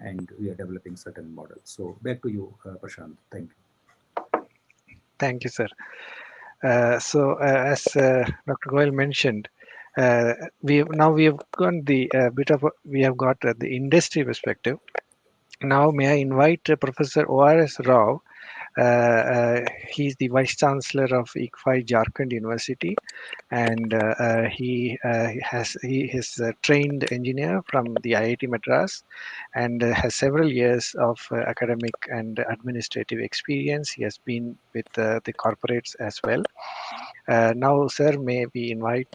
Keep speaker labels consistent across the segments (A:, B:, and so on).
A: and we are developing certain models. So back to you, Prashant. Thank you.
B: Thank you, sir. As Dr. Goyal mentioned, we have got the industry perspective. Now, may I invite Professor O.R.S. Rao. He's the Vice Chancellor of ICFI Jharkhand University, and he is a trained engineer from the IIT Madras, and has several years of academic and administrative experience. He has been with the corporates as well. Now, sir, may I invite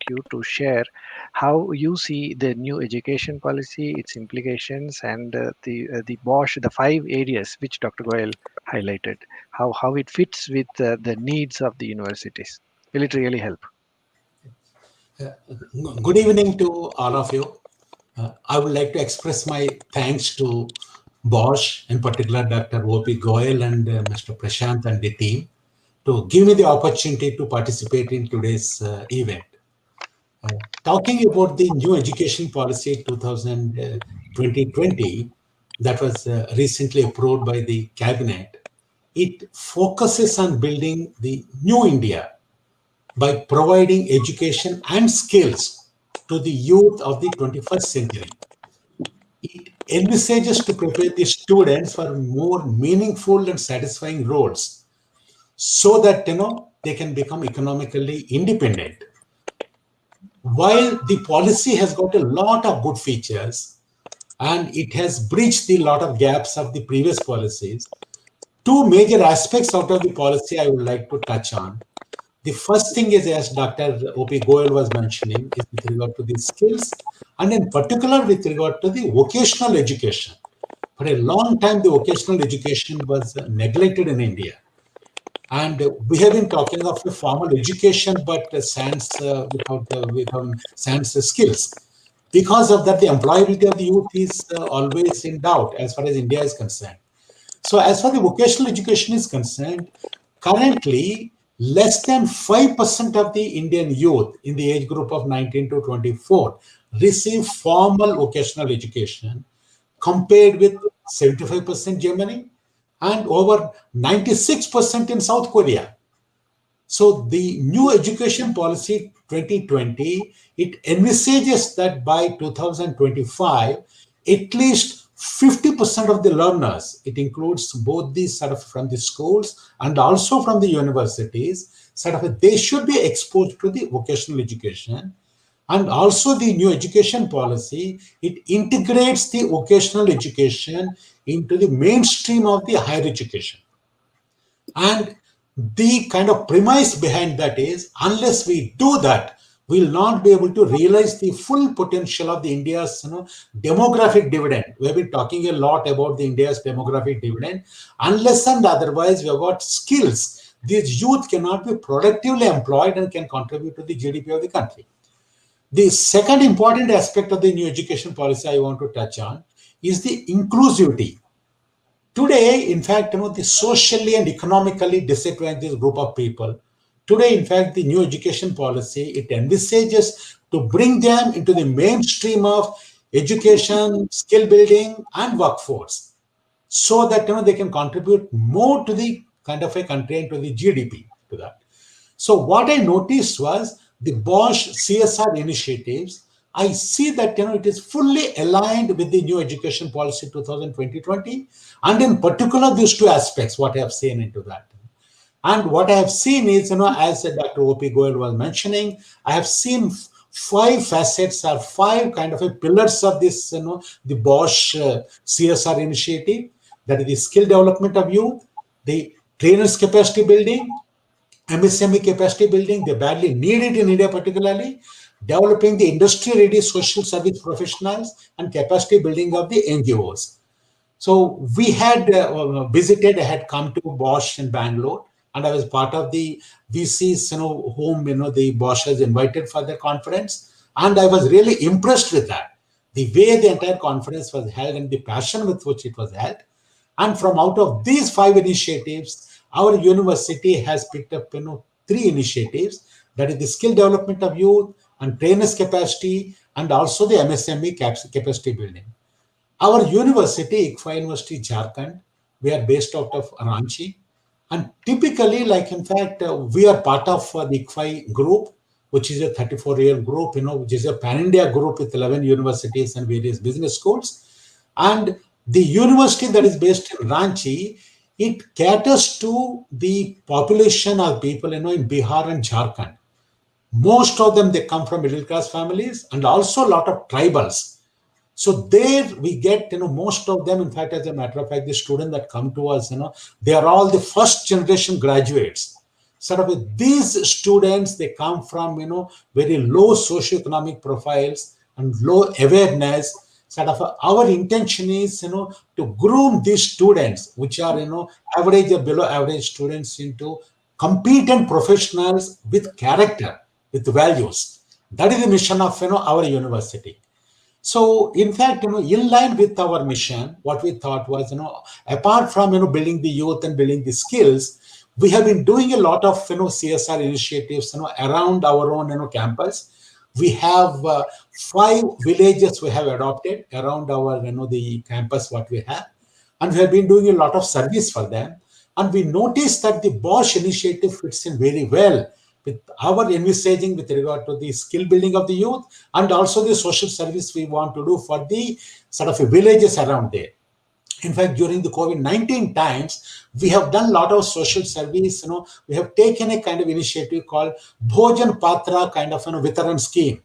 B: you to share how you see the new education policy, its implications, and the Bosch, the 5 areas which Dr. Goyal highlighted, how it fits with the needs of the universities. Will it really help?
C: Good evening to all of you. I would like to express my thanks to Bosch, in particular Dr. O.P. Goyal and Mr. Prashant and the team, to give me the opportunity to participate in today's event. Talking about the new education policy 2020 that was recently approved by the cabinet, it focuses on building the new India by providing education and skills to the youth of the 21st century. It envisages to prepare the students for more meaningful and satisfying roles so that they can become economically independent. While the policy has got a lot of good features and it has bridged the lot of gaps of the previous policies, two major aspects out of the policy I would like to touch on. The first thing is, as Dr. O.P. Goyal was mentioning, is with regard to the skills, and in particular with regard to the vocational education. For a long time, the vocational education was neglected in India. And we have been talking of a formal education, but without sans skills. Because of that, the employability of the youth is always in doubt as far as India is concerned. So as far as the vocational education is concerned, currently, less than 5% of the Indian youth in the age group of 19 to 24 receive formal vocational education, compared with 75% Germany and over 96% in South Korea. So the new education policy 2020, it envisages that by 2025, at least 50% of the learners, it includes both these sort of from the schools and also from the universities, they should be exposed to the vocational education. And also the new education policy, it integrates the vocational education into the mainstream of the higher education. And the kind of premise behind that is, unless we do that, we will not be able to realize the full potential of the India's demographic dividend. We have been talking a lot about the India's demographic dividend. Unless and otherwise we have got skills, these youth cannot be productively employed and can contribute to the GDP of the country. The second important aspect of the new education policy I want to touch on is the inclusivity. Today, in fact, the socially and economically disadvantaged group of people, today, in fact, the new education policy, it envisages to bring them into the mainstream of education, skill building, and workforce, so that they can contribute more to the kind of a country and to the GDP to that. So what I noticed was the Bosch CSR initiatives. I see that it is fully aligned with the new education policy 2020, and in particular these two aspects, what I have seen into that. And what I have seen is, as Dr. O.P. Goyal was mentioning, I have seen 5 facets or 5 kind of a pillars of this, the Bosch CSR initiative. That is the skill development of youth, the trainers capacity building, MSME capacity building, they badly need it in India particularly, developing the industry-ready social service professionals, and capacity building of the NGOs. So we had visited, I had come to Bosch in Bangalore, and I was part of the VCs, whom, the Bosch has invited for their conference. And I was really impressed with that. The way the entire conference was held and the passion with which it was held. And from out of these 5 initiatives, our university has picked up 3 initiatives, that is the skill development of youth and trainers capacity, and also the MSME capacity building. Our university, ICFA University Jharkhand, we are based out of Ranchi. And typically, like in fact, we are part of the ICFA group, which is a 34-year group, which is a pan-India group with 11 universities and various business schools. And the university that is based in Ranchi, it caters to the population of people, in Bihar and Jharkhand. Most of them, they come from middle class families and also a lot of tribals. So there we get, most of them, in fact, as a matter of fact, the students that come to us, they are all the first generation graduates. Sort of these students, they come from, very low socioeconomic profiles and low awareness. Sort of our intention is, to groom these students, which are, average or below average students, into competent professionals with character, with values. That is the mission of, our university. So, in fact, in line with our mission, what we thought was, apart from, building the youth and building the skills, we have been doing a lot of, CSR initiatives, around our own, campus. We have 5 villages we have adopted around our, the campus what we have. And we have been doing a lot of service for them. And we noticed that the Bosch initiative fits in very well with our envisaging with regard to the skill building of the youth and also the social service we want to do for the sort of villages around there. In fact, during the COVID-19 times, we have done a lot of social service. We have taken a kind of initiative called Bhojan Patra kind of Vitaran scheme,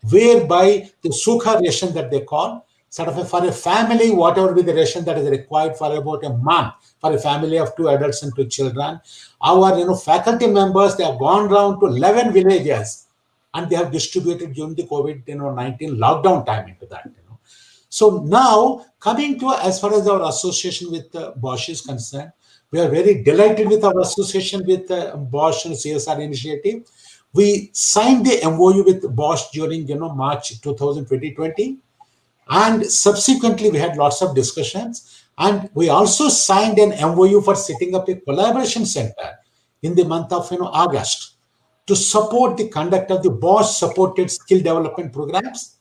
C: whereby the Sukha ration that they call, sort of for a family, whatever be the ration that is required for about a month, for a family of 2 adults and 2 children. Our faculty members, they have gone down to 11 villages and they have distributed during the COVID-19 lockdown time into that. So now coming to as far as our association with Bosch is concerned, we are very delighted with our association with Bosch and CSR initiative. We signed the MOU with Bosch during March 2020, and subsequently we had lots of discussions. And we also signed an MOU for setting up a collaboration center in the month of August to support the conduct of the Bosch supported skill development programs.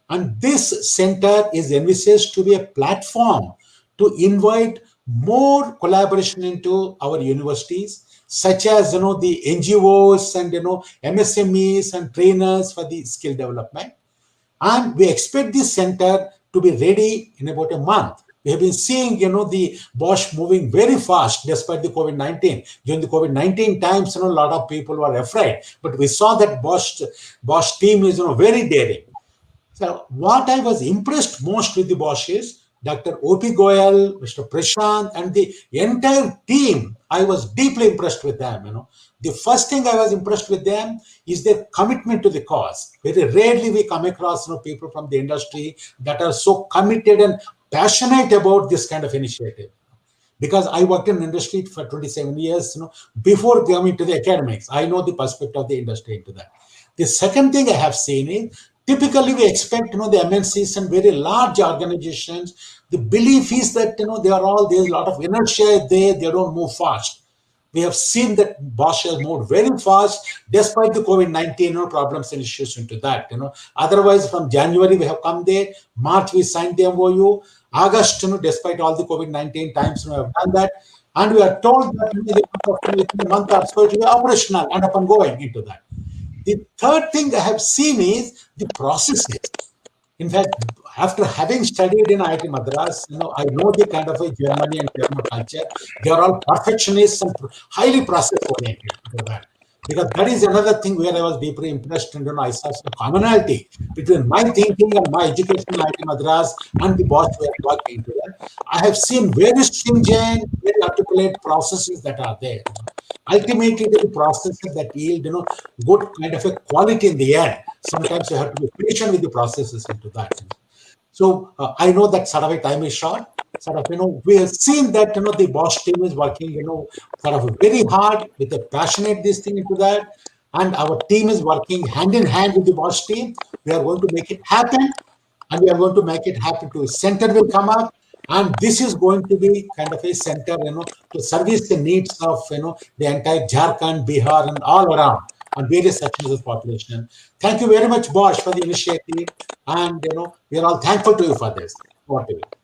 C: And this center is envisaged to be a platform to invite more collaboration into our universities, such as the NGOs and MSMEs and trainers for the skill development. And we expect this center to be ready in about a month. We have been seeing, the Bosch moving very fast despite the COVID-19. During the COVID-19 times, a lot of people were afraid, but we saw that Bosch team is, very daring. So what I was impressed most with the Bosch is Dr. O.P. Goyal, Mr. Prashant, and the entire team. I was deeply impressed with them. The first thing I was impressed with them is their commitment to the cause. Very rarely we come across people from the industry that are so committed and passionate about this kind of initiative. Because I worked in industry for 27 years, before coming to the academics. I know the perspective of the industry into that. The second thing I have seen is, typically we expect, the MNCs and very large organizations, the belief is that, there's a lot of inertia there, they don't move fast. We have seen that Bosch has moved very fast despite the COVID-19 problems and issues into that. Otherwise, from January we have come there, March we signed the MOU, August, despite all the COVID-19 times, we have done that. And we are told that within a month or so it will be operational and up and going into that. The third thing I have seen is the processes. In fact, after having studied in IIT Madras, I know the kind of a Germany and German culture. They are all perfectionists and highly process-oriented. Because that is another thing where I was deeply impressed, and I saw some commonality between my thinking and my education in IIT Madras and the Bosch way of working into that. I have seen very stringent, very articulate processes that are there. Ultimately, the processes that yield, good kind of a quality in the end. Sometimes you have to be patient with the processes into that. So I know that sort of a time is short. Sort of, we have seen that, the Bosch team is working, sort of very hard with a passionate this thing into that. And our team is working hand in hand with the Bosch team. We are going to make it happen. And we are going to make it happen to a center will come up. And this is going to be kind of a center, to service the needs of, the entire Jharkhand, Bihar, and all around, and various sections of population. Thank you very much, Bosch, for the initiative. And, we are all thankful to you for this. whatever.